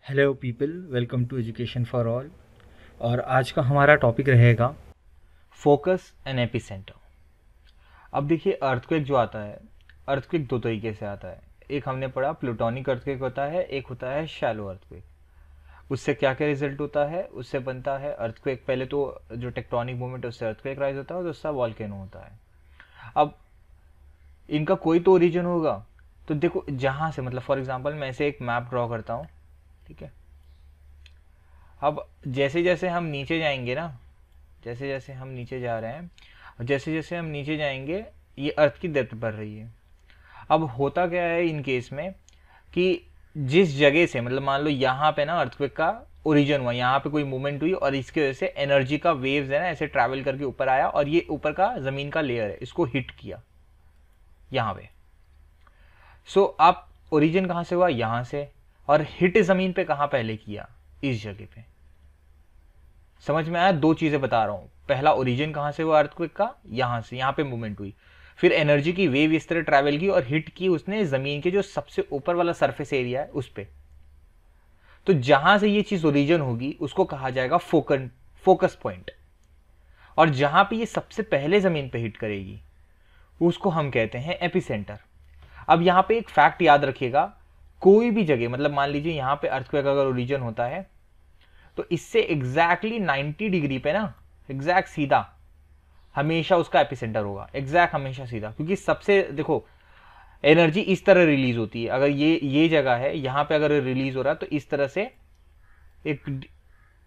Hello people, welcome to education for all. और आज का हमारा टॉपिक रहेगा फोकस एंड एपिसेंटर। अब देखिए, अर्थक्वेक जो आता है, अर्थक्वेक दो तरीके से आता है। एक हमने पढ़ा प्लूटोनिक अर्थक्वेक होता है, एक होता है शैलो अर्थक्वेक। उससे क्या क्या रिजल्ट होता है, उससे बनता है अर्थक्वेक। पहले तो जो टेक्टोनिक मूवमेंट है उससे अर्थक्वेक राइज होता है और दूसरा वॉल्केनो होता है। अब इनका कोई तो ओरिजिन होगा। तो देखो, जहाँ से मतलब फॉर एग्जाम्पल मैं ऐसे एक मैप ड्रॉ करता हूँ, ठीक है। अब जैसे जैसे हम नीचे जाएंगे ना, जैसे जैसे हम नीचे जा रहे हैं और जैसे जैसे हम नीचे जाएंगे, ये अर्थ की डेप्थ बढ़ रही है। अब होता क्या है इन केस में कि जिस जगह से मतलब मान लो यहाँ पे ना अर्थक्वेक का ओरिजिन हुआ, यहाँ पे कोई मूवमेंट हुई और इसकी वजह से एनर्जी का वेव्स है ना ऐसे ट्रैवल करके ऊपर आया और ये ऊपर का जमीन का लेयर है, इसको हिट किया यहाँ पे। सो आप ओरिजिन कहाँ से हुआ, यहाँ से, और हिट जमीन पे कहाँ पहले किया, इस जगह पे। समझ में आया? दो चीजें बता रहा हूं। पहला, ओरिजिन कहां से हुआ अर्थक्वेक का, यहां से, यहां पे मूवमेंट हुई। फिर एनर्जी की वेव इस तरह ट्रैवल की और हिट की उसने जमीन के जो सबसे ऊपर वाला सरफेस एरिया है उस पे। तो जहां से ये चीज ओरिजिन होगी उसको कहा जाएगा फोकस पॉइंट। और जहां पे ये सबसे पहले जमीन पे हिट करेगी उसको हम कहते हैं एपिसेंटर। अब यहां पे एक फैक्ट याद रखिएगा, कोई भी जगह मतलब मान लीजिए यहां पे अर्थक्वेक अगर ओरिजिन होता है तो इससे एग्जैक्टली 90 डिग्री पे ना, एग्जैक्ट सीधा हमेशा उसका एपिसेंटर होगा, एग्जैक्ट हमेशा सीधा। क्योंकि सबसे देखो, एनर्जी इस तरह रिलीज होती है। अगर ये जगह है, यहां पे अगर रिलीज हो रहा है तो इस तरह से एक,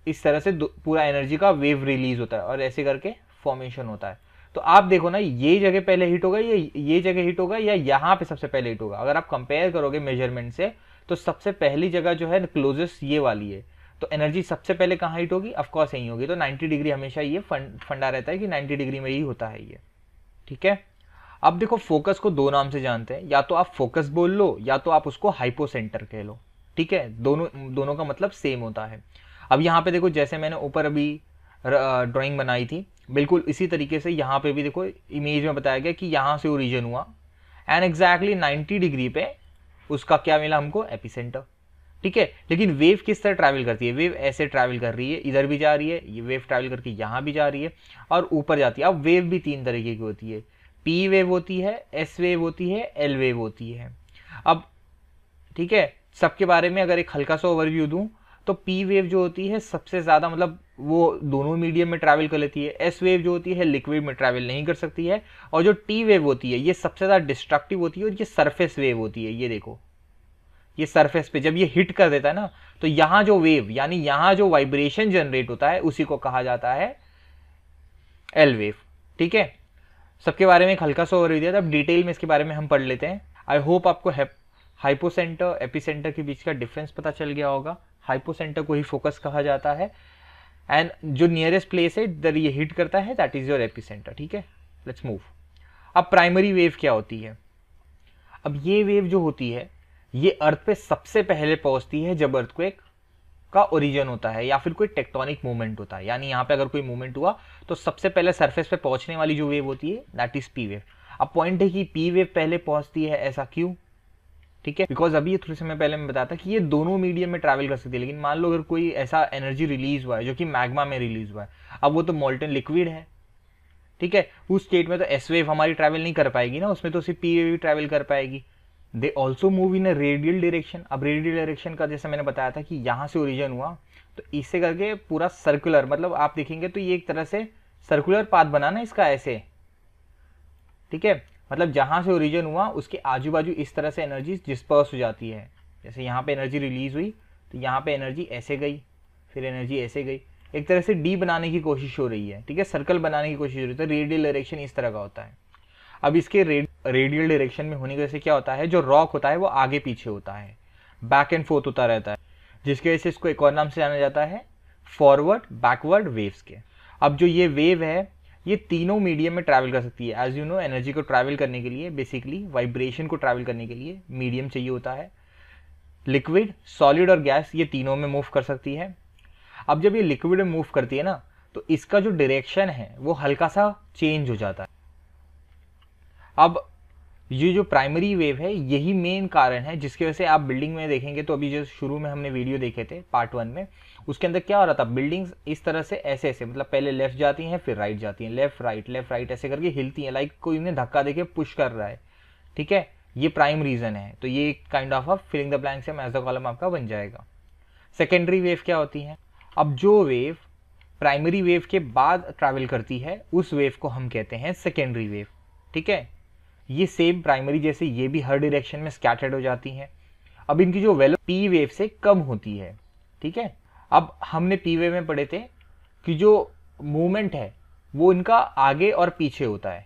इस तरह से पूरा एनर्जी का वेव रिलीज होता है और ऐसे करके फॉर्मेशन होता है। तो आप देखो ना, ये जगह पहले हिट होगा, ये जगह हिट होगा या यहाँ पे सबसे पहले हिट होगा। अगर आप कंपेयर करोगे मेजरमेंट से तो सबसे पहली जगह जो है क्लोजेस्ट ये वाली है। तो एनर्जी सबसे पहले कहाँ हिट होगी, ऑफकोर्स यही होगी। तो 90 डिग्री हमेशा ये फंडा रहता है कि 90 डिग्री में ही होता है ये, ठीक है। अब देखो, फोकस को दो नाम से जानते हैं, या तो आप फोकस बोल लो या तो आप उसको हाइपोसेंटर कह लो, ठीक है। दोनों दोनों का मतलब सेम होता है। अब यहाँ पे देखो, जैसे मैंने ऊपर अभी ड्राइंग बनाई थी, बिल्कुल इसी तरीके से यहाँ पे भी देखो इमेज में बताया गया कि यहाँ से ओरिजिन हुआ एंड एग्जैक्टली 90 डिग्री पे उसका क्या मिला हमको, एपिसेंटर, ठीक है। लेकिन वेव किस तरह ट्रैवल करती है, वेव ऐसे ट्रैवल कर रही है, इधर भी जा रही है, ये वेव ट्रैवल करके यहाँ भी जा रही है और ऊपर जाती है। अब वेव भी तीन तरीके की होती है, पी वेव होती है, एस वेव होती है, एल वेव होती है। अब ठीक है, सबके बारे में अगर एक हल्का सा ओवरव्यू दूं तो पी वेव जो होती है सबसे ज्यादा मतलब वो दोनों मीडियम में ट्रैवल कर लेती है। एस वेव जो होती है लिक्विड में ट्रैवल नहीं कर सकती है। और जो टी वेव होती है ये सबसे ज्यादा डिस्ट्रक्टिव होती है और ये सरफेस वेव होती है। ये देखो, ये सरफेस पे जब ये हिट कर देता है ना तो यहां जो वेव यानी यहां जो वाइब्रेशन जनरेट होता है उसी को कहा जाता है एल वेव, ठीक है। सबके बारे में एक हल्का सा ओवरव्यू दिया था, अब डिटेल में इसके बारे में हम पढ़ लेते हैं। आई होप आपको हाइपोसेंटर एपिसेंटर के बीच का डिफरेंस पता चल गया होगा। हाइपोसेंटर को ही फोकस कहा जाता है एंड जो नियरेस्ट प्लेस है इधर ये हिट करता है, दैट इज योर एपिसेंटर, ठीक है। Let's move. अब प्राइमरी वेव क्या होती है? अब ये वेव जो होती है ये अर्थ पे सबसे पहले पहुंचती है जब अर्थक्वेक का ओरिजिन होता है या फिर कोई टेक्टोनिक मूवमेंट होता है। यानी यहाँ पे अगर कोई मूवमेंट हुआ तो सबसे पहले सरफेस पे पहुंचने वाली जो वेव होती है दैट इज पी वेव। अब पॉइंट है कि पी वेव पहले पहुंचती है, ऐसा क्यों? ठीक है, बिकॉज अभी थोड़े समय पहले मैं बताया था कि ये दोनों मीडियम में ट्रैवल कर सकती है। लेकिन मान लो अगर कोई ऐसा एनर्जी रिलीज हुआ है जो कि मैग्मा में रिलीज हुआ है, अब वो तो मोल्टन लिक्विड है, ठीक है। उस स्टेट में तो एस वेव हमारी ट्रैवल नहीं कर पाएगी ना, उसमें तो सिर्फ पी वेव ट्रैवल कर पाएगी। They also move in a radial direction. अब रेडियल डायरेक्शन का जैसे मैंने बताया था कि यहाँ से ओरिजिन हुआ तो इससे करके पूरा सर्कुलर, मतलब आप देखेंगे तो ये एक तरह से सर्कुलर पाथ बना ना इसका ऐसे, ठीक है। मतलब जहां से ओरिजिन हुआ उसके आजू बाजू इस तरह से एनर्जी डिस्पर्स हो जाती है। जैसे यहाँ पे एनर्जी रिलीज हुई तो यहाँ पे एनर्जी ऐसे गई, फिर एनर्जी ऐसे गई, एक तरह से डी बनाने की कोशिश हो रही है, ठीक है, सर्कल बनाने की कोशिश हो रही है। तो रेडियल डायरेक्शन इस तरह का होता है। अब इसके रेडियल डायरेक्शन में होने की वजह से क्या होता है, जो रॉक होता है वो आगे पीछे होता है, बैक एंड फोर्थ होता रहता है, जिसकी वजह से इसको एक और नाम से जाना जाता है फॉरवर्ड बैकवर्ड वेव्स के। अब जो ये वेव है ये तीनों मीडियम में ट्रैवल कर सकती है। एज यू नो, एनर्जी को ट्रैवल करने के लिए, बेसिकली वाइब्रेशन को ट्रैवल करने के लिए मीडियम चाहिए होता है। लिक्विड, सॉलिड और गैस ये तीनों में मूव कर सकती है। अब जब ये लिक्विड में मूव करती है ना तो इसका जो डायरेक्शन है वो हल्का सा चेंज हो जाता है। अब ये जो प्राइमरी वेव है यही मेन कारण है जिसकी वजह से आप बिल्डिंग में देखेंगे, तो अभी जो शुरू में हमने वीडियो देखे थे पार्ट 1 में, उसके अंदर क्या हो रहा था, बिल्डिंग्स इस तरह से ऐसे ऐसे, मतलब पहले लेफ्ट जाती हैं फिर राइट जाती हैं, लेफ्ट राइट ऐसे करके हिलती हैं, लाइक कोई उन्हें धक्का देके पुश कर रहा है। ठीक है, ये प्राइम रीजन है। तो ये kind of filling the blanks as the column आपका बन जाएगा। सेकेंडरी वेव क्या होती है? अब जो वेव प्राइमरी वेव के बाद ट्रैवल करती है उस वेव को हम कहते हैं सेकेंडरी वेव। ठीक है, ये सेम प्राइमरी जैसे ये भी हर डायरेक्शन में स्कैटर्ड हो जाती हैं। अब इनकी जो वैल्यू पी वेव से कम होती है। ठीक है, अब हमने पी वेव में पढ़े थे कि जो मूवमेंट है वो इनका आगे और पीछे होता है,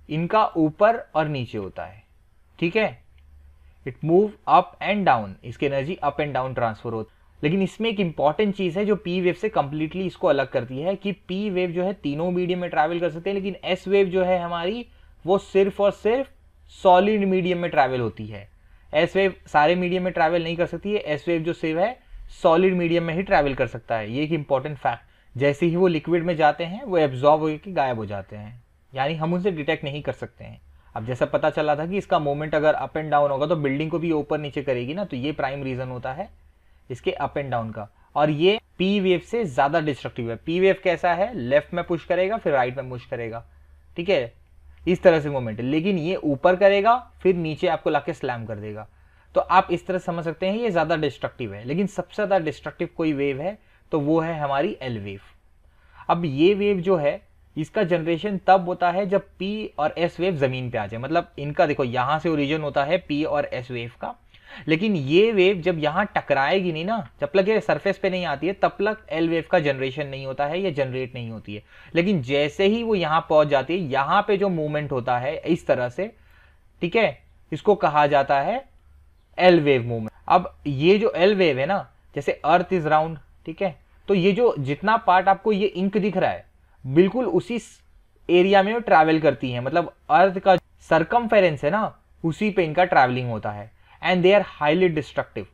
इनका ऊपर और नीचे होता है। ठीक है, it move up and down, इसकी energy up and down transfer होती है। लेकिन इसमें एक इंपॉर्टेंट चीज है जो पी वेव से कंप्लीटली इसको अलग करती है कि पी वेव जो है तीनों मीडियम में ट्रैवल कर सकते हैं, लेकिन एस वेव जो है हमारी वो सिर्फ और सिर्फ सॉलिड मीडियम में ट्रैवल होती है। एस वेव सारे मीडियम में ट्रैवल नहीं कर सकती है, एस वेव जो सिर्फ है सॉलिड मीडियम में ही ट्रैवल कर सकता है। ये एक इंपॉर्टेंट फैक्ट। जैसे ही वो लिक्विड में जाते हैं वो एब्जॉर्ब होकर गायब हो जाते हैं, यानी हम उनसे डिटेक्ट नहीं कर सकते हैं। अब जैसा पता चला था कि इसका मोमेंट अगर अप एंड डाउन होगा तो बिल्डिंग को भी ऊपर नीचे करेगी ना, तो ये प्राइम रीजन होता है इसके अप एंड डाउन का। और ये पी वेव से ज्यादा डिस्ट्रक्टिव है। पी वेव कैसा है, लेफ्ट में पुश करेगा फिर राइट में पुश करेगा। ठीक है, इस तरह से मोमेंट है, लेकिन ये ऊपर करेगा फिर नीचे आपको लाके स्लैम कर देगा। तो आप इस तरह समझ सकते हैं ये ज्यादा डिस्ट्रक्टिव है। लेकिन सबसे ज्यादा डिस्ट्रक्टिव कोई वेव है तो वो है हमारी एल वेव। अब ये वेव जो है इसका जनरेशन तब होता है जब पी और एस वेव जमीन पे आ जाए। मतलब इनका देखो यहां से ओरिजिन होता है पी और एस वेव का, लेकिन ये वेव जब यहां टकराएगी नहीं ना, जब तक ये सरफेस पे नहीं आती है तब तक एल वेव का जनरेशन नहीं होता है या जनरेट नहीं होती है। लेकिन जैसे ही वो यहां पहुंच जाती है, यहां पे जो मूवमेंट होता है इस तरह से, ठीक है, इसको कहा जाता है एल वेव मूवमेंट। अब ये जो एल वेव है ना, जैसे अर्थ इज राउंड, ठीक है, तो ये जो जितना पार्ट आपको ये इंक दिख रहा है बिल्कुल उसी एरिया में ट्रैवल करती है। मतलब अर्थ का सरकमफेरेंस है ना, उसी पे इनका ट्रैवलिंग होता है and they are highly destructive.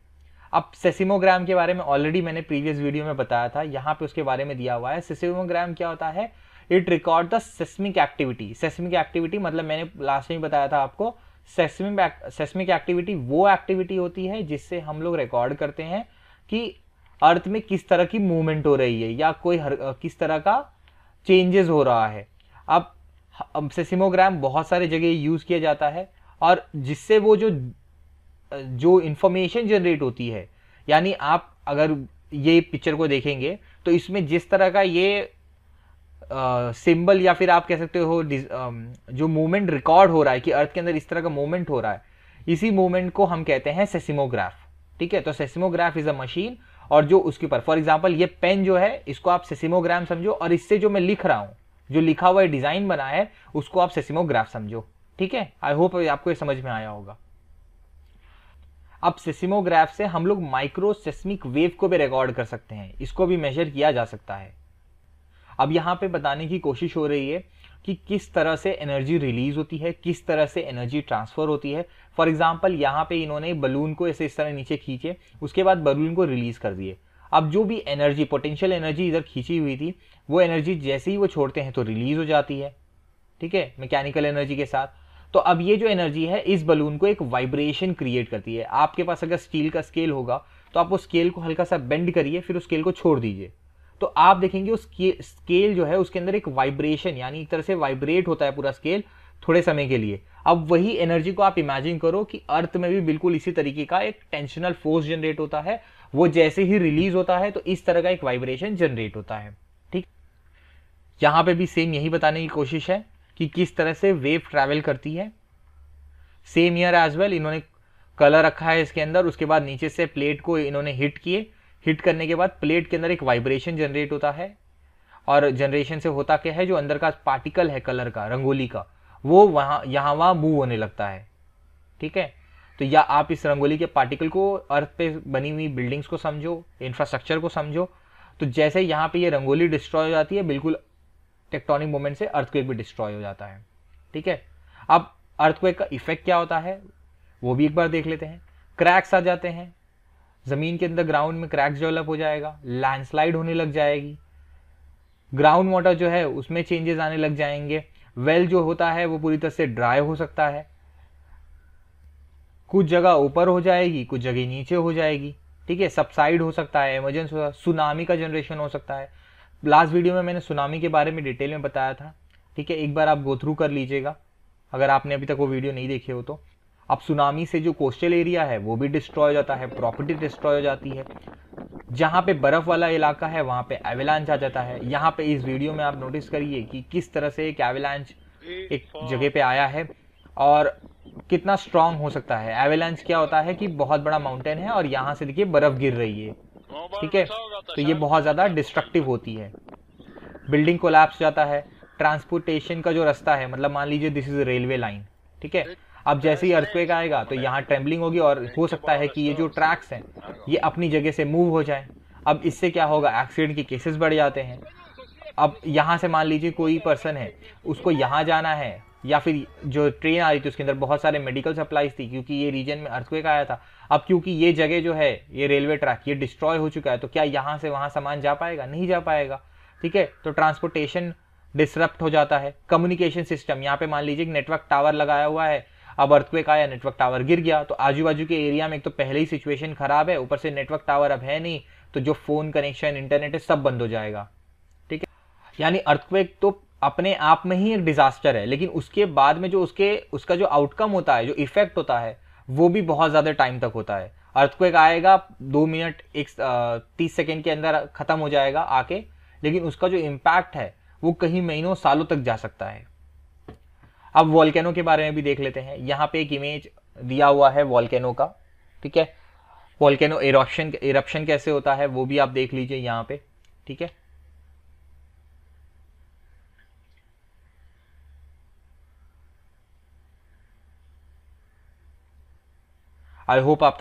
अब सेसिमोग्राम के बारे में ऑलरेडी मैंने प्रीवियस वीडियो में बताया था, यहाँ पे उसके बारे में दिया हुआ है। सेसिमोग्राम क्या होता है, it record the seismic activity. Seismic activity मतलब मैंने लास्ट में बताया था आपको, सेस्मिक एक्टिविटी वो एक्टिविटी होती है जिससे हम लोग रिकॉर्ड करते हैं कि अर्थ में किस तरह की मूवमेंट हो रही है या कोई किस तरह का चेंजेस हो रहा है। अब सेसिमोग्राम बहुत सारे जगह यूज किया जाता है और जिससे वो जो इंफॉर्मेशन जनरेट होती है, यानी आप अगर ये पिक्चर को देखेंगे तो इसमें जिस तरह का ये सिंबल या फिर आप कह सकते हो जो मूवमेंट रिकॉर्ड हो रहा है कि अर्थ के अंदर इस तरह का मूवमेंट हो रहा है, इसी मूवमेंट को हम कहते हैं सेसिमोग्राफ। ठीक है, तो सेसिमोग्राफ इज अ मशीन और जो उसके ऊपर, फॉर एग्जांपल ये पेन जो है इसको आप सेसिमोग्राम समझो, और इससे जो मैं लिख रहा हूं, जो लिखा हुआ डिजाइन बना है उसको आप सेसिमोग्राफ समझो। ठीक है, आई होप आपको ये समझ में आया होगा। अब सेसिमोग्राफ से हम लोग माइक्रो सेस्मिक वेव को भी रिकॉर्ड कर सकते हैं, इसको भी मेजर किया जा सकता है। अब यहां पे बताने की कोशिश हो रही है कि किस तरह से एनर्जी रिलीज होती है, किस तरह से एनर्जी ट्रांसफर होती है। फॉर एग्जांपल यहाँ पे इन्होंने बलून को ऐसे इस तरह नीचे खींचे, उसके बाद बलून को रिलीज कर दिए। अब जो भी एनर्जी, पोटेंशियल एनर्जी इधर खींची हुई थी, वो एनर्जी जैसे ही वो छोड़ते हैं तो रिलीज हो जाती है। ठीक है, मैकेनिकल एनर्जी के साथ। तो अब ये जो एनर्जी है इस बलून को एक वाइब्रेशन क्रिएट करती है। आपके पास अगर स्टील का स्केल होगा तो आप उस स्केल को हल्का सा बेंड करिए, फिर उस स्केल को छोड़ दीजिए, तो आप देखेंगे उस स्केल जो है उसके अंदर एक वाइब्रेशन, यानी एक तरह से वाइब्रेट होता है पूरा स्केल थोड़े समय के लिए। अब वही एनर्जी को आप इमेजिन करो कि अर्थ में भी बिल्कुल इसी तरीके का एक टेंशनल फोर्स जनरेट होता है, वो जैसे ही रिलीज होता है तो इस तरह का एक वाइब्रेशन जनरेट होता है। ठीक, यहां पे भी सेम यही बताने की कोशिश है कि किस तरह से वेव ट्रैवल करती है। सेम ईयर एज वेल, इन्होंने कलर रखा है इसके अंदर, उसके बाद नीचे से प्लेट को इन्होंने हिट किए, हिट करने के बाद प्लेट के अंदर एक वाइब्रेशन जनरेट होता है, और जनरेशन से होता क्या है, जो अंदर का पार्टिकल है कलर का, रंगोली का, वो वहां मूव होने लगता है। ठीक है, तो या आप इस रंगोली के पार्टिकल को अर्थ पे बनी हुई बिल्डिंग्स को समझो, इंफ्रास्ट्रक्चर को समझो, तो जैसे यहाँ पे ये रंगोली डिस्ट्रॉय हो जाती है, बिल्कुल टेक्टोनिक मूवमेंट से अर्थक्वेक भी डिस्ट्रॉय हो जाता है। ठीक है, अब अर्थक्वेक का इफेक्ट क्या होता है वो भी एक बार देख लेते हैं। क्रैक्स आ जाते हैं, जमीन के अंदर ग्राउंड में क्रैक्स डेवलप हो जाएगा, लैंडस्लाइड होने लग जाएगी, ग्राउंड वाटर जो है उसमें चेंजेस आने लग जाएंगे, वेल जो होता है वो पूरी तरह से ड्राई हो सकता है, कुछ जगह ऊपर हो जाएगी, कुछ जगह नीचे हो जाएगी, ठीक है। सबसाइड हो सकता है, इमरजेंस हो सकता है, सुनामी का जनरेशन हो सकता है। लास्ट वीडियो में मैंने सुनामी के बारे में डिटेल में बताया था, ठीक है, एक बार आप गो थ्रू कर लीजिएगा अगर आपने अभी तक वो वीडियो नहीं देखे हो तो। अब सुनामी से जो कोस्टल एरिया है वो भी डिस्ट्रॉय हो जाता है, प्रॉपर्टी डिस्ट्रॉय हो जाती है। जहाँ पे बर्फ वाला इलाका है वहाँ पे एवेलांच आ जाता है। यहाँ पे इस वीडियो में आप नोटिस करिए कि किस तरह से एक एवेलांच एक जगह पे आया है और कितना स्ट्रांग हो सकता है। एवेलांच क्या होता है कि बहुत बड़ा माउंटेन है और यहाँ से देखिए बर्फ गिर रही है, ठीक है, तो ये बहुत ज़्यादा डिस्ट्रक्टिव होती है। बिल्डिंग कोलैप्स जाता है। ट्रांसपोर्टेशन का जो रास्ता है, मतलब मान लीजिए दिस इज रेलवे लाइन, ठीक है, अब जैसे ही अर्थक्वेक आएगा तो यहाँ ट्रेम्बलिंग होगी और हो सकता है कि ये जो ट्रैक्स हैं ये अपनी जगह से मूव हो जाए। अब इससे क्या होगा, एक्सीडेंट के केसेस बढ़ जाते हैं। अब यहाँ से मान लीजिए कोई पर्सन है, उसको यहाँ जाना है, या फिर जो ट्रेन आ रही थी उसके अंदर बहुत सारे मेडिकल सप्लाईज थी क्योंकि ये रीजन में अर्थक्वेक आया था। अब क्योंकि ये जगह जो है, ये रेलवे ट्रैक ये डिस्ट्रॉय हो चुका है, तो क्या यहाँ से वहाँ सामान जा पाएगा? नहीं जा पाएगा, ठीक है। तो ट्रांसपोर्टेशन डिसरप्ट हो जाता है। कम्युनिकेशन सिस्टम, यहाँ पे मान लीजिए नेटवर्क टावर लगाया हुआ है, अब अर्थक्वेक आया, नेटवर्क टावर गिर गया, तो आजू बाजू के एरिया में एक तो पहले ही सिचुएशन खराब है, ऊपर से नेटवर्क टावर अब है नहीं, तो जो फोन कनेक्शन इंटरनेट है सब बंद हो जाएगा, ठीक है। यानी अर्थक्वेक तो अपने आप में ही एक डिजास्टर है, लेकिन उसके बाद में जो उसका जो आउटकम होता है, जो इफेक्ट होता है, वो भी बहुत ज्यादा टाइम तक होता है। अर्थक्वेक आएगा 2 मिनट 30 सेकेंड के अंदर खत्म हो जाएगा आके, लेकिन उसका जो इम्पैक्ट है वो कहीं महीनों सालों तक जा सकता है। अब वॉल्केनो के बारे में भी देख लेते हैं। यहाँ पे एक इमेज दिया हुआ है वॉल्केनो का, ठीक है। वॉल्केनो इरप्शन कैसे होता है वो भी आप देख लीजिए यहाँ पे, ठीक है। आई होप अब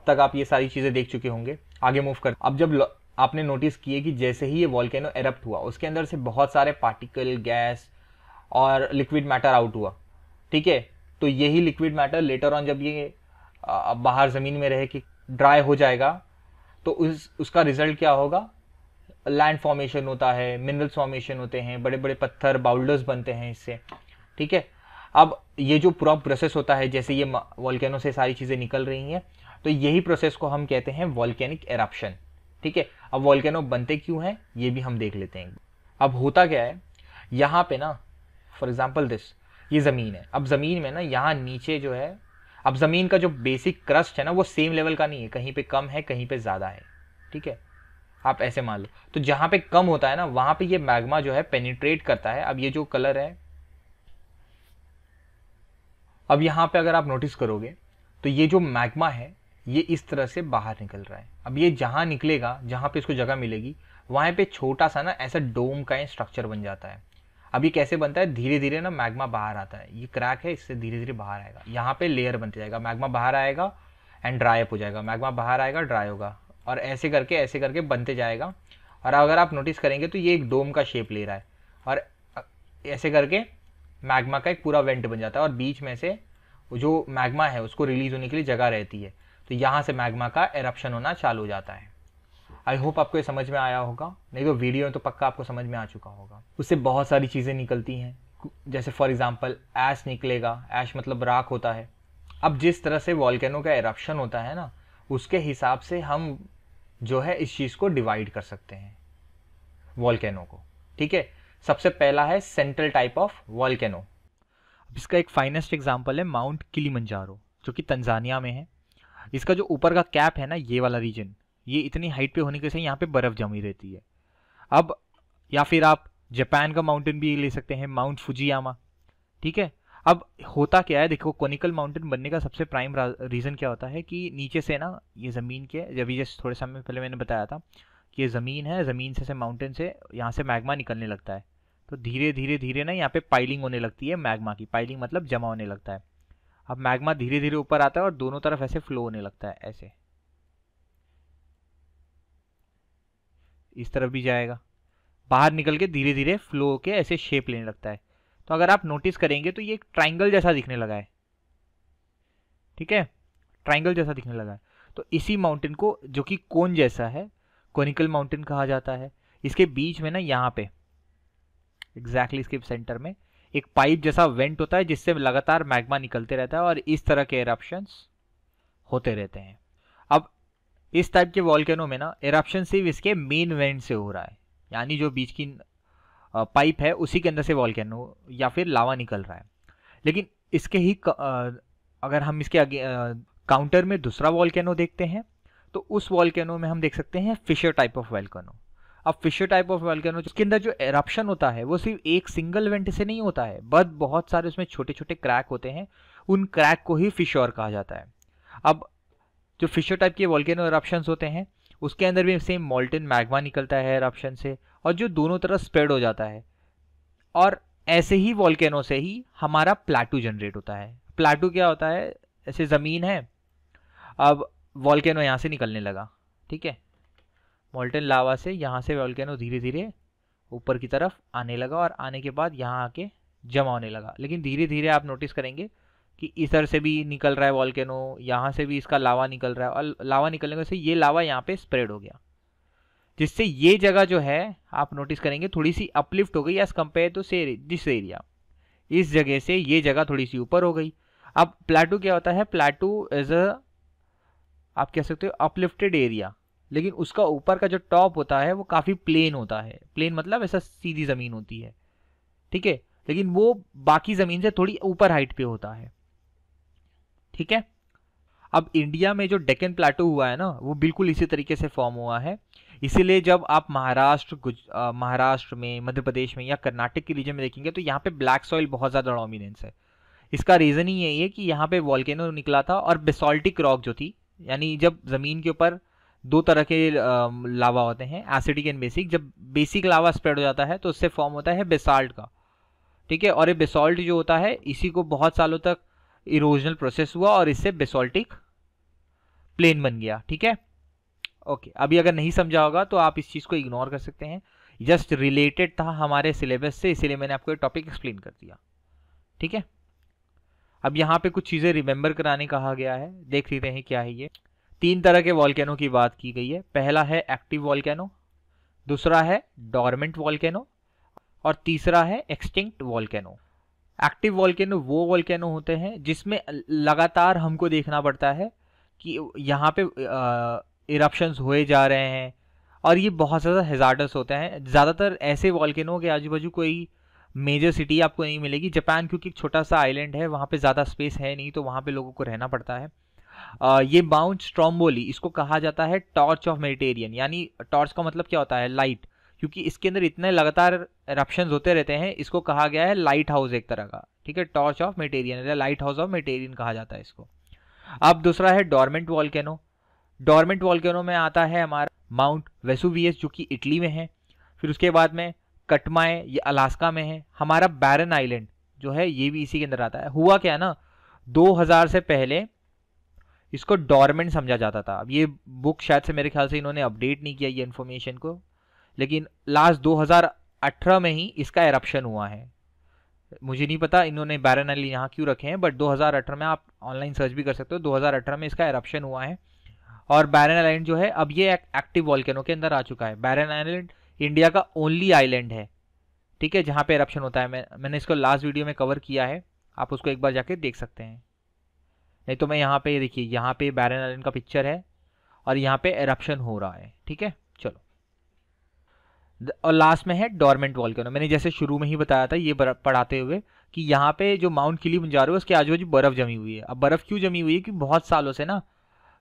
तक आप ये सारी चीजें देख चुके होंगे। आगे मूव कर, अब जब आपने नोटिस किए कि जैसे ही ये वॉल्केनो एरप्ट हुआ उसके अंदर से बहुत सारे पार्टिकल, गैस और लिक्विड मैटर आउट हुआ, ठीक है। तो यही लिक्विड मैटर लेटर ऑन जब ये बाहर ज़मीन में रहे कि ड्राई हो जाएगा तो उसका रिजल्ट क्या होगा, लैंड फॉर्मेशन होता है, मिनरल्स फॉर्मेशन होते हैं, बड़े बड़े पत्थर बाउल्डर्स बनते हैं इससे, ठीक है। अब ये जो पूरा प्रोसेस होता है, जैसे ये वॉल्केनो से सारी चीज़ें निकल रही हैं, तो यही प्रोसेस को हम कहते हैं वॉल्केनिक एरप्शन, ठीक है। अब वॉल्केनो बनते क्यों हैं ये भी हम देख लेते हैं। अब होता क्या है, यहाँ पे ना फॉर एग्जाम्पल ये ज़मीन है। अब ज़मीन में ना यहाँ नीचे जो है, अब ज़मीन का जो बेसिक क्रस्ट है ना वो सेम लेवल का नहीं है, कहीं पे कम है कहीं पे ज़्यादा है, ठीक है। आप ऐसे मान लो, तो जहाँ पे कम होता है ना वहाँ पे ये मैग्मा जो है पेनिट्रेट करता है। अब ये जो कलर है, अब यहाँ पे अगर आप नोटिस करोगे तो ये जो मैग्मा है ये इस तरह से बाहर निकल रहा है। अब ये जहाँ निकलेगा, जहाँ पे इसको जगह मिलेगी, वहाँ पे छोटा सा ना ऐसा डोम का स्ट्रक्चर बन जाता है। अब ये कैसे बनता है, धीरे धीरे ना मैग्मा बाहर आता है, ये क्रैक है, इससे धीरे धीरे बाहर आएगा, यहाँ पे लेयर बनते जाएगा, मैग्मा बाहर आएगा एंड ड्राई अप हो जाएगा, मैग्मा बाहर आएगा ड्राई होगा, और ऐसे करके बनते जाएगा। और अगर आप नोटिस करेंगे तो ये एक डोम का शेप ले रहा है, और ऐसे करके मैग्मा का एक पूरा वेंट बन जाता है, और बीच में से जो मैग्मा है उसको रिलीज होने के लिए जगह रहती है, तो यहाँ से मैग्मा का एरप्शन होना चालू हो जाता है। आई होप आपको ये समझ में आया होगा, नहीं तो वीडियो में तो पक्का आपको समझ में आ चुका होगा। उससे बहुत सारी चीज़ें निकलती हैं, जैसे फॉर एग्जांपल ऐश निकलेगा, ऐश मतलब राख होता है। अब जिस तरह से वॉल्केनो का एरप्शन होता है ना, उसके हिसाब से हम जो है इस चीज़ को डिवाइड कर सकते हैं वॉल्केनो को, ठीक है। सबसे पहला है सेंट्रल टाइप ऑफ वॉल्केनो। इसका एक फाइनेस्ट एग्जाम्पल है माउंट किलिमंजारो, जो कि तंजानिया में है। इसका जो ऊपर का कैप है ना, ये वाला रीजन, ये इतनी हाइट पे होने के से यहाँ पे बर्फ जमी रहती है। अब या फिर आप जापान का माउंटेन भी ले सकते हैं, माउंट फुजियामा, ठीक है। अब होता क्या है, देखो कोनिकल माउंटेन बनने का सबसे प्राइम रीज़न क्या होता है कि नीचे से ना ये ज़मीन के, जब ये थोड़े समय पहले मैंने बताया था कि ये ज़मीन है, ज़मीन से माउंटेन से यहाँ से मैग्मा निकलने लगता है, तो धीरे धीरे धीरे ना यहाँ पे पाइलिंग होने लगती है मैग्मा की। पाइलिंग मतलब जमा होने लगता है। अब मैग्मा धीरे धीरे ऊपर आता है और दोनों तरफ ऐसे फ्लो होने लगता है, ऐसे इस तरफ भी जाएगा, बाहर निकल के धीरे धीरे फ्लो के ऐसे शेप लेने लगता है। तो अगर आप नोटिस करेंगे तो ये एक ट्राइंगल जैसा दिखने लगा है, ठीक है, ट्राइंगल जैसा दिखने लगा है। तो इसी माउंटेन को, जो कि कोन जैसा है, कोनिकल माउंटेन कहा जाता है। इसके बीच में ना यहाँ पे एग्जैक्टली इसके सेंटर में एक पाइप जैसा वेंट होता है जिससे लगातार मैग्मा निकलते रहता है और इस तरह के इरप्शंस होते रहते हैं। अब इस टाइप के वॉल्केनो में ना इरप्शन सिर्फ इसके मेन वेंट से हो रहा है, यानी जो बीच की पाइप है उसी के अंदर से वॉल्केनो या फिर लावा निकल रहा है। लेकिन इसके ही अगर हम इसके आगे काउंटर में दूसरा वॉल्केनो देखते हैं तो उस वॉल्केनो में हम देख सकते हैं फिशर टाइप ऑफ वॉल्केनो। अब फिशर टाइप ऑफ वॉल्केनो जिसके अंदर जो एरप्शन होता है वो सिर्फ एक सिंगल वेंट से नहीं होता है, बट बहुत सारे उसमें छोटे छोटे क्रैक होते हैं, उन क्रैक को ही फिशर कहा जाता है। अब जो फिशर टाइप के वॉल्केनो एरप्शंस होते हैं उसके अंदर भी सेम मॉल्टन मैग्मा निकलता है एरप्शन से और जो दोनों तरफ स्प्रेड हो जाता है, और ऐसे ही वॉल्केनो से ही हमारा प्लाटू जनरेट होता है। प्लाटू क्या होता है, ऐसे ज़मीन है, अब वॉल्केनो यहाँ से निकलने लगा, ठीक है, मॉल्टन लावा से यहाँ से वॉल्केनो धीरे धीरे ऊपर की तरफ आने लगा और आने के बाद यहाँ आके जमा होने लगा। लेकिन धीरे धीरे आप नोटिस करेंगे कि इधर से भी निकल रहा है वॉल्केनो, यहाँ से भी इसका लावा निकल रहा है और लावा निकलने से ये लावा यहाँ पे स्प्रेड हो गया, जिससे ये जगह जो है आप नोटिस करेंगे थोड़ी सी अपलिफ्ट हो गई as compare to this area. इस जगह से ये जगह थोड़ी सी ऊपर हो गई। अब प्लाटू क्या होता है, प्लाटू इज अ आप कह सकते हो अपलिफ्टेड एरिया, लेकिन उसका ऊपर का जो टॉप होता है वो काफ़ी प्लेन होता है। प्लेन मतलब ऐसा सीधी ज़मीन होती है, ठीक है, लेकिन वो बाकी ज़मीन से थोड़ी ऊपर हाइट पे होता है, ठीक है। अब इंडिया में जो डेक्कन प्लाटू हुआ है ना वो बिल्कुल इसी तरीके से फॉर्म हुआ है। इसीलिए जब आप महाराष्ट्र में, मध्य प्रदेश में या कर्नाटक के रीजन में देखेंगे तो यहाँ पे ब्लैक सॉइल बहुत ज़्यादा डोमिनेंस है। इसका रीज़न ही यही है कि यहाँ पे वॉल्केनो निकला था और बेसॉल्टिक रॉक जो थी, यानी जब ज़मीन के ऊपर दो तरह के लावा होते हैं, एसिडिक एंड बेसिक। जब बेसिक लावा स्प्रेड हो जाता है तो उससे फॉर्म होता है बेसाल्ट का, ठीक है, और ये बेसाल्ट जो होता है इसी को बहुत सालों तक इरोजनल प्रोसेस हुआ और इससे बेसाल्टिक प्लेन बन गया, ठीक है। ओके, अभी अगर नहीं समझा होगा तो आप इस चीज़ को इग्नोर कर सकते हैं, जस्ट रिलेटेड था हमारे सिलेबस से, इसीलिए मैंने आपको ये टॉपिक एक्सप्लेन कर दिया, ठीक है। अब यहाँ पे कुछ चीज़ें रिमेंबर कराने कहा गया है, देख लेते हैं क्या है ये। 3 तरह के वॉल्केनो की बात की गई है। पहला है एक्टिव वॉल्केनो, दूसरा है डॉर्मेंट वॉल्केनो और तीसरा है एक्सटिंक्ट वॉल्केनो। एक्टिव वॉल्केनो वो वॉल्केनो होते हैं जिसमें लगातार हमको देखना पड़ता है कि यहाँ पे इरप्शंस हुए जा रहे हैं और ये बहुत ज़्यादा हैजार्डस होते हैं। ज़्यादातर ऐसे वॉल्केनो के आजू बाजू कोई मेजर सिटी आपको नहीं मिलेगी। जापान क्योंकि एक छोटा सा आइलैंड है, वहाँ पे ज़्यादा स्पेस है नहीं, तो वहाँ पे लोगों को रहना पड़ता है। ये माउंट स्ट्रोम्बोली, इसको कहा जाता है टॉर्च ऑफ मेडिटेरियन, यानी टॉर्च का मतलब क्या होता है, लाइट, क्योंकि इसके अंदर इतने लगातार एरप्शंस होते रहते हैं, इसको कहा गया है लाइट हाउस एक तरह का, ठीक है। टॉर्च ऑफ मेडिटेरियन या लाइट हाउस ऑफ मेडिटेरियन कहा जाता है इसको। अब दूसरा है डॉर्मेंट वॉल्केनो। डॉर्मेंट वॉल्केनो में आता है हमारा माउंट वेसुवियस जो कि इटली में है, फिर उसके बाद में कटमाए, ये अलास्का में है। हमारा बैरन आइलैंड जो है ये भी इसी के अंदर आता है। हुआ क्या ना, 2000 से पहले इसको डॉर्मेंट समझा जाता था। अब ये बुक शायद से मेरे ख्याल से इन्होंने अपडेट नहीं किया ये इन्फॉर्मेशन को, लेकिन लास्ट 2018 में ही इसका एरप्शन हुआ है। मुझे नहीं पता इन्होंने बैरन आइलैंड यहाँ क्यों रखे हैं, बट 2018 में आप ऑनलाइन सर्च भी कर सकते हो, 2018 में इसका एरप्शन हुआ है। और बैरन आइलैंड जो है अब ये एक्टिव वॉल्केनो के अंदर आ चुका है। बैरन आइलैंड इंडिया का ओनली आइलैंड है, ठीक है, जहाँ पे एरप्शन होता है। मैंने इसको लास्ट वीडियो में कवर किया है, आप उसको एक बार जाके देख सकते हैं। नहीं तो मैं यहाँ पे देखिए, यहाँ पे बैरन आइलैंड का पिक्चर है और यहाँ पे एरप्शन हो रहा है, ठीक है। चलो, और लास्ट में है डॉर्मेंट वॉल्केनो। मैंने जैसे शुरू में ही बताया था ये पढ़ाते हुए कि यहाँ पे जो माउंट किलिमंजारो है उसके आजू बाजू बर्फ जमी हुई है। अब बर्फ क्यों जमी हुई है, कि बहुत सालों से ना,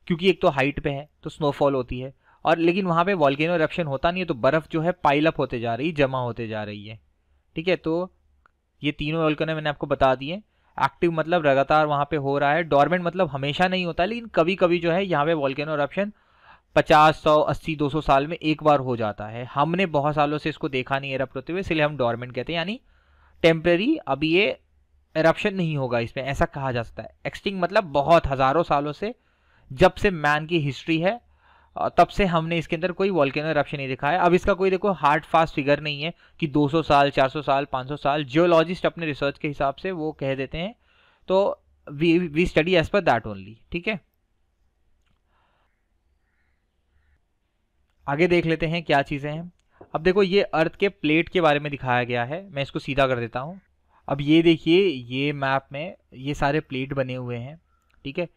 क्योंकि एक तो हाइट पे है तो स्नोफॉल होती है, और लेकिन वहाँ पे वॉल्केनो एरप्शन होता नहीं है, तो बर्फ जो है पाइल अप होते जा रही है, जमा होते जा रही है, ठीक है। तो ये तीनों वॉल्केनो मैंने आपको बता दिए। एक्टिव मतलब लगातार वहाँ पे हो रहा है, डॉर्मेंट मतलब हमेशा नहीं होता, लेकिन कभी कभी जो है यहाँ पे वॉल्केनो एरप्शन 50, 100, 80, 200 साल में एक बार हो जाता है। हमने बहुत सालों से इसको देखा नहीं एरप्ट होते हुए, इसलिए हम डॉर्मेंट कहते हैं, यानी टेम्परेरी, अभी ये एरप्शन नहीं होगा इसमें, ऐसा कहा जा सकता है। एक्सटिंक्ट मतलब बहुत हजारों सालों से, जब से मैन की हिस्ट्री है तब से हमने इसके अंदर कोई वॉल्केनो एरप्शन नहीं देखा है। अब इसका कोई देखो हार्ड फास्ट फिगर नहीं है कि 200 साल, 400 साल, 500 साल, जियोलॉजिस्ट अपने रिसर्च के हिसाब से वो कह देते हैं, तो we study as per that only, ठीक है। आगे देख लेते हैं क्या चीज़ें हैं। अब देखो ये अर्थ के प्लेट के बारे में दिखाया गया है, मैं इसको सीधा कर देता हूँ। अब ये देखिए, ये मैप में ये सारे प्लेट बने हुए हैं, ठीक है।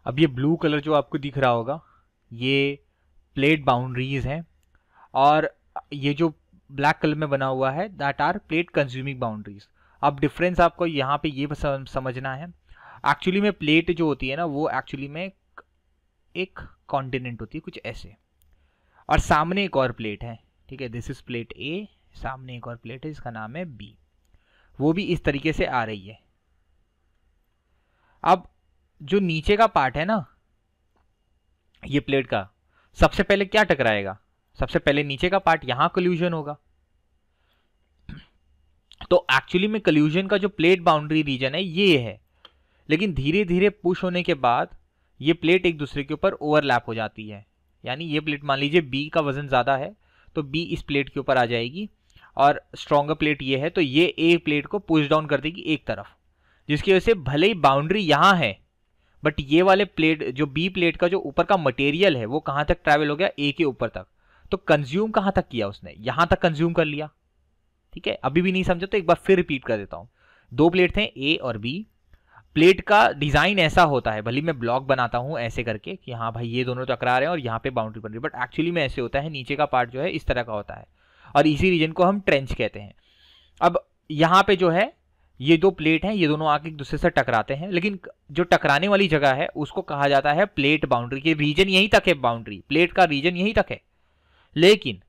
अब ये ब्लू कलर जो आपको दिख रहा होगा, ये प्लेट बाउंड्रीज हैं, और ये जो ब्लैक कलर में बना हुआ है, that are plate consuming boundaries. अब डिफरेंस आपको यहाँ पे ये समझना है। एक्चुअली में प्लेट जो होती है ना, वो एक्चुअली में एक कॉन्टिनेंट होती है कुछ ऐसे, और सामने एक और प्लेट है, ठीक है। दिस इज प्लेट ए, सामने एक और प्लेट है जिसका नाम है बी, वो भी इस तरीके से आ रही है। अब जो नीचे का पार्ट है ना ये प्लेट का, सबसे पहले क्या टकराएगा? सबसे पहले नीचे का पार्ट, यहां कोल्यूजन होगा। तो एक्चुअली में कोल्यूजन का जो प्लेट बाउंड्री रीजन है ये है, लेकिन धीरे धीरे पुश होने के बाद ये प्लेट एक दूसरे के ऊपर ओवरलैप हो जाती है। यानी ये प्लेट, मान लीजिए बी का वजन ज्यादा है तो बी इस प्लेट के ऊपर आ जाएगी, और स्ट्रॉन्गर प्लेट ये है तो ये ए प्लेट को पुश डाउन कर देगी एक तरफ, जिसकी वजह से भले ही बाउंड्री यहां है, बट ये वाले प्लेट, जो बी प्लेट का जो ऊपर का मटेरियल है, वो कहां तक ट्रैवल हो गया? ए के ऊपर तक। तो कंज्यूम कहां तक किया उसने? यहां तक कंज्यूम कर लिया, ठीक है। अभी भी नहीं समझा तो एक बार फिर रिपीट कर देता हूं। दो प्लेट थे ए और बी, प्लेट का डिजाइन ऐसा होता है, भले मैं ब्लॉक बनाता हूं ऐसे करके कि हाँ भाई ये दोनों टकरा रहे हैं और यहाँ पे बाउंड्री बन रही है, बट एक्चुअली में ऐसे होता है, नीचे का पार्ट जो है इस तरह का होता है, और इसी रीजन को हम ट्रेंच कहते हैं। अब यहाँ पे जो है ये दो प्लेट हैं, ये दोनों आके एक दूसरे से टकराते हैं, लेकिन जो टकराने वाली जगह है उसको कहा जाता है प्लेट बाउंड्री। के रीजन यहीं तक है, बाउंड्री प्लेट का रीजन यहीं तक है, लेकिन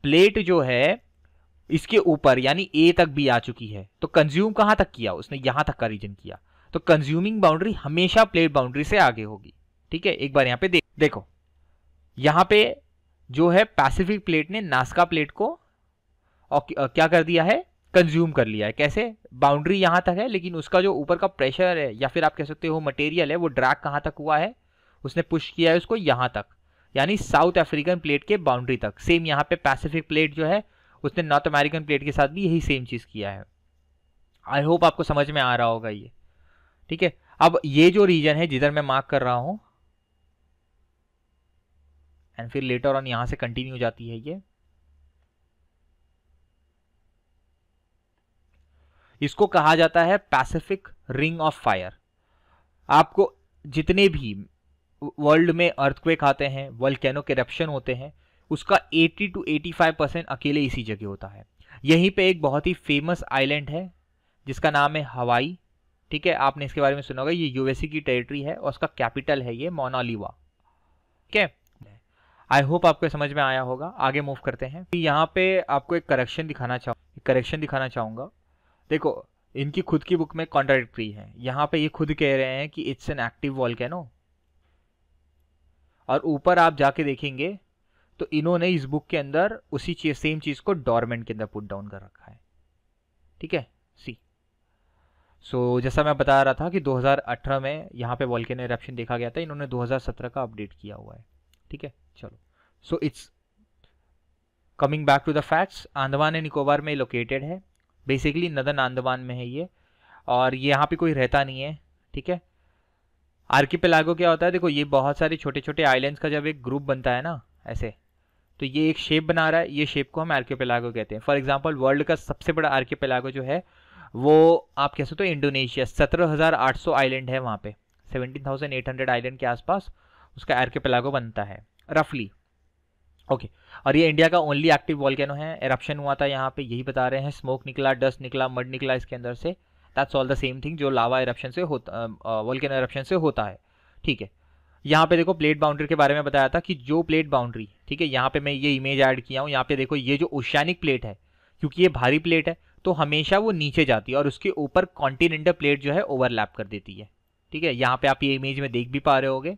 प्लेट जो है इसके ऊपर यानी ए तक भी आ चुकी है, तो कंज्यूम कहां तक किया उसने? यहां तक का रीजन किया। तो कंज्यूमिंग बाउंड्री हमेशा प्लेट बाउंड्री से आगे होगी, ठीक है। एक बार यहां पे देखो, यहां पे जो है पैसिफिक प्लेट ने नास्का प्लेट को क्या कर दिया है? कंज्यूम कर लिया है। कैसे? बाउंड्री यहां तक है, लेकिन उसका जो ऊपर का प्रेशर है या फिर आप कह सकते हो मटेरियल है, वो ड्रैग कहां तक हुआ है? उसने पुश किया है उसको यहां तक, यानी साउथ अफ्रीकन प्लेट के बाउंड्री तक। सेम यहां पे पैसिफिक प्लेट जो है उसने नॉर्थ अमेरिकन प्लेट के साथ भी यही सेम चीज किया है। आई होप आपको समझ में आ रहा होगा ये, ठीक है। अब ये जो रीजन है जिधर मैं मार्क कर रहा हूं, एंड फिर लेटर ऑन यहां से कंटिन्यू हो जाती है ये, इसको कहा जाता है पैसिफिक रिंग ऑफ फायर। आपको जितने भी वर्ल्ड में अर्थक्वेक आते हैं, वोल्केनो के इरप्शन होते हैं, उसका 80 to 85% अकेले इसी जगह होता है। यहीं पे एक बहुत ही फेमस आइलैंड है जिसका नाम है हवाई, ठीक है। आपने इसके बारे में सुना होगा, ये यूएसए की टेरिटरी है और उसका कैपिटल है ये मोनालीवा, ठीक है। आई होप आपको समझ में आया होगा। आगे मूव करते हैं। यहाँ पे आपको एक करेक्शन दिखाना चाहूंगा। देखो, इनकी खुद की बुक में कॉन्ट्राडिक्टरी है। यहाँ पे ये खुद कह रहे हैं कि इट्स एन एक्टिव वॉल्केनो, और ऊपर आप जाके देखेंगे तो इन्होंने इस बुक के अंदर उसी सेम चीज को डॉर्मेंट के अंदर पुट डाउन कर रखा है, ठीक है। सी सो जैसा मैं बता रहा था कि 2018 में यहाँ पे वॉल्केनो इरप्शन देखा गया था, इन्होंने 2017 का अपडेट किया हुआ है, ठीक है। चलो, so it's coming back to the facts. Andaman and Nicobar में लोकेटेड है, बेसिकली नदन अंडमान में है ये, और ये यहाँ पे कोई रहता नहीं है, ठीक है। आर्किपेलागो क्या होता है? देखो, ये बहुत सारे छोटे छोटे आइलैंड्स का जब एक ग्रुप बनता है ना ऐसे, तो ये एक शेप बना रहा है, ये शेप को हम आर्किपेलागो कहते हैं। फॉर एग्जांपल, वर्ल्ड का सबसे बड़ा आर्किपेलागो जो है वो आप कह सकते हो इंडोनेशिया, 17,800 आइलैंड है वहाँ पे, 17,800 आइलैंड के आसपास उसका आर्किपेलागो बनता है रफली, ओके। और ये इंडिया का ओनली एक्टिव वॉल्केनो है। एरप्शन हुआ था यहाँ पे, यही बता रहे हैं, स्मोक निकला, डस्ट निकला, मड निकला इसके अंदर से। That's all the same thing जो लावा एरप्शन से होता, वॉल्केनो एरप्शन से होता है, ठीक है। यहाँ पे देखो, प्लेट बाउंड्री के बारे में बताया था कि जो प्लेट बाउंड्री, ठीक है, यहाँ पे मैं ये इमेज ऐड किया हूँ। यहाँ पे देखो, ये जो ओशियानिक प्लेट है, क्योंकि ये भारी प्लेट है तो हमेशा वो नीचे जाती है और उसके ऊपर कॉन्टिनेंटल प्लेट जो है ओवरलैप कर देती है, ठीक है। यहाँ पे आप ये इमेज में देख भी पा रहे होगे,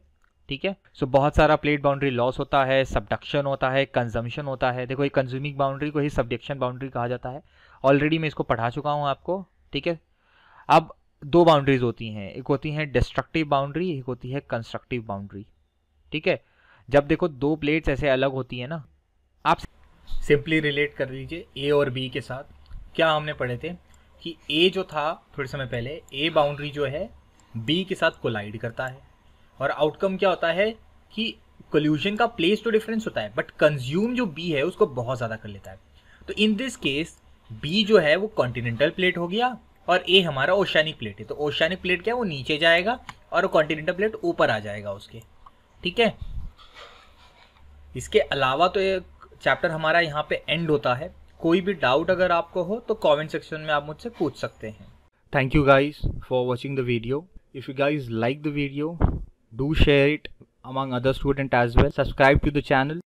ठीक है। सो बहुत सारा प्लेट बाउंड्री लॉस होता है, सबडक्शन होता है, कंजम्पशन होता है। देखो, ये कंज्यूमिंग बाउंड्री को ही सबडक्शन बाउंड्री कहा जाता है। ऑलरेडी मैं इसको पढ़ा चुका हूँ आपको, ठीक है। अब दो बाउंड्रीज होती हैं, एक होती है डिस्ट्रक्टिव बाउंड्री, एक होती है कंस्ट्रक्टिव बाउंड्री, ठीक है। जब देखो दो प्लेट्स ऐसे अलग होती है ना, आप सिंपली रिलेट कर लीजिए ए और बी के साथ। क्या हमने पढ़े थे कि ए जो था थोड़े समय पहले, ए बाउंड्री जो है बी के साथ कोलाइड करता है, और आउटकम क्या होता है कि कोल्यूशन का प्लेस तो डिफरेंस होता है, बट कंज्यूम जो बी है उसको बहुत ज़्यादा कर लेता है। तो इन दिस केस बी जो है वो कॉन्टिनेंटल प्लेट हो गया और ए हमारा ओशियानिक प्लेट है। तो ओशियानिक प्लेट क्या है, वो नीचे जाएगा और कॉन्टिनेंटल प्लेट ऊपर आ जाएगा उसके। ठीक है, इसके अलावा तो ये चैप्टर हमारा यहाँ पे एंड होता है। कोई भी डाउट अगर आपको हो तो कमेंट सेक्शन में आप मुझसे पूछ सकते हैं। Thank you guys for watching the video. If you guys like the video, do share it among other students as well. Subscribe to the channel.